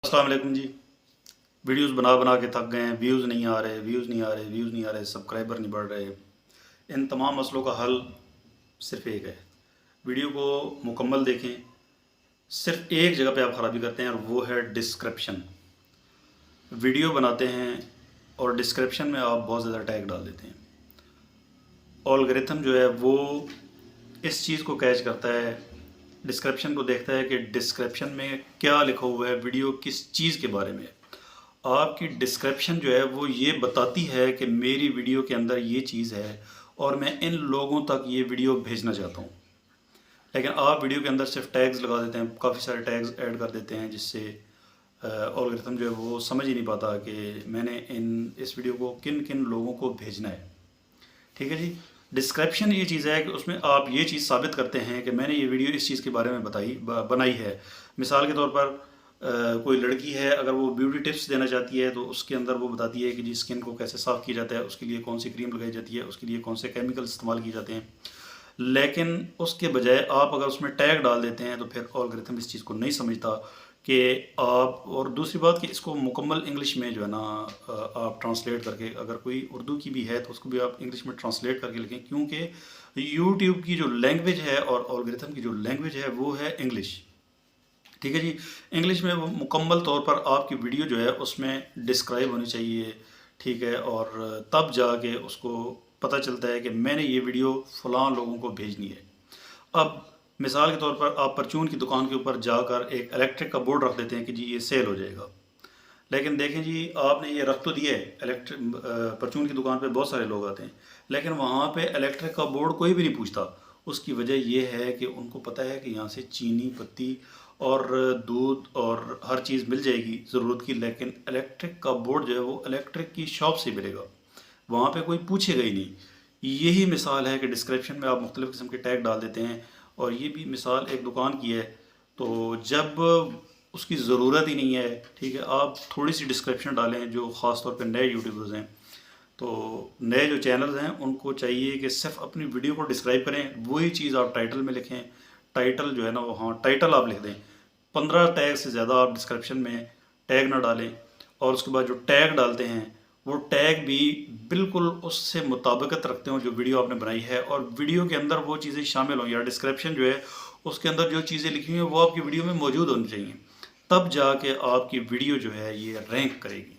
अस्सलाम वालेकुम जी। वीडियोस बना बना के थक गए हैं, व्यूज़ नहीं आ रहे, सब्सक्राइबर नहीं बढ़ रहे। इन तमाम मसलों का हल सिर्फ़ एक है, वीडियो को मुकम्मल देखें। सिर्फ एक जगह पे आप ख़राबी करते हैं और वो है डिस्क्रिप्शन। वीडियो बनाते हैं और डिस्क्रिप्शन में आप बहुत ज़्यादा टैग डाल देते हैं। एल्गोरिथम जो है वो इस चीज़ को कैच करता है, डिस्क्रिप्शन को देखता है कि डिस्क्रिप्शन में क्या लिखा हुआ है, वीडियो किस चीज़ के बारे में है। आपकी डिस्क्रिप्शन जो है वो ये बताती है कि मेरी वीडियो के अंदर ये चीज़ है और मैं इन लोगों तक ये वीडियो भेजना चाहता हूँ। लेकिन आप वीडियो के अंदर सिर्फ टैग्स लगा देते हैं, काफ़ी सारे टैग्स ऐड कर देते हैं, जिससे एल्गोरिथम जो है वो समझ ही नहीं पाता कि मैंने इस वीडियो को किन किन लोगों को भेजना है। ठीक है जी। डिस्क्रिप्शन ये चीज़ है कि उसमें आप ये चीज़ साबित करते हैं कि मैंने ये वीडियो इस चीज़ के बारे में बनाई है। मिसाल के तौर पर कोई लड़की है, अगर वो ब्यूटी टिप्स देना चाहती है तो उसके अंदर वो बताती है कि जी स्किन को कैसे साफ़ किया जाता है, उसके लिए कौन सी क्रीम लगाई जाती है, उसके लिए कौन से केमिकल इस्तेमाल किए जाते हैं। लेकिन उसके बजाय आप अगर उसमें टैग डाल देते हैं तो फिर एल्गोरिथम इस चीज़ को नहीं समझता कि आप। और दूसरी बात कि इसको मुकम्मल इंग्लिश में जो है ना आप ट्रांसलेट करके, अगर कोई उर्दू की भी है तो उसको भी आप इंग्लिश में ट्रांसलेट करके लिखें, क्योंकि यूट्यूब की जो लैंग्वेज है और एल्गोरिथम की जो लैंग्वेज है वो है इंग्लिश। ठीक है जी। इंग्लिश में वो मुकम्मल तौर पर आपकी वीडियो जो है उसमें डिस्क्राइब होनी चाहिए। ठीक है, और तब जाके उसको पता चलता है कि मैंने ये वीडियो फ़लाँ लोगों को भेजनी है। अब मिसाल के तौर पर आप परचून की दुकान के ऊपर जाकर एक इलेक्ट्रिक का बोर्ड रख देते हैं कि जी ये सेल हो जाएगा। लेकिन देखें जी, आपने ये रख तो दिया है, परचून की दुकान पे बहुत सारे लोग आते हैं, लेकिन वहाँ पे इलेक्ट्रिक का बोर्ड कोई भी नहीं पूछता। उसकी वजह ये है कि उनको पता है कि यहाँ से चीनी, पत्ती और दूध और हर चीज़ मिल जाएगी ज़रूरत की, लेकिन इलेक्ट्रिक का बोर्ड जो है वो इलेक्ट्रिक की शॉप से मिलेगा, वहाँ पे कोई पूछेगा ही नहीं। यही मिसाल है कि डिस्क्रिप्शन में आप मुख्तलिफ़ किस्म के टैग डाल देते हैं। और ये भी मिसाल एक दुकान की है, तो जब उसकी ज़रूरत ही नहीं है, ठीक है, आप थोड़ी सी डिस्क्रिप्शन डालें। जो ख़ास तौर पे नए यूट्यूबर्स हैं, तो नए जो चैनल्स हैं उनको चाहिए कि सिर्फ अपनी वीडियो को डिस्क्राइब करें, वही चीज़ आप टाइटल में लिखें। टाइटल जो है ना वो, हाँ, टाइटल आप लिख दें। 15 टैग से ज़्यादा आप डिस्क्रिप्शन में टैग ना डालें। और उसके बाद जो टैग डालते हैं वो टैग भी बिल्कुल उससे मुताबिकत रखते हो जो वीडियो आपने बनाई है, और वीडियो के अंदर वो चीज़ें शामिल हों, या डिस्क्रिप्शन जो है उसके अंदर जो चीज़ें लिखी हुई हैं वो आपकी वीडियो में मौजूद होनी चाहिए। तब जाके आपकी वीडियो जो है ये रैंक करेगी।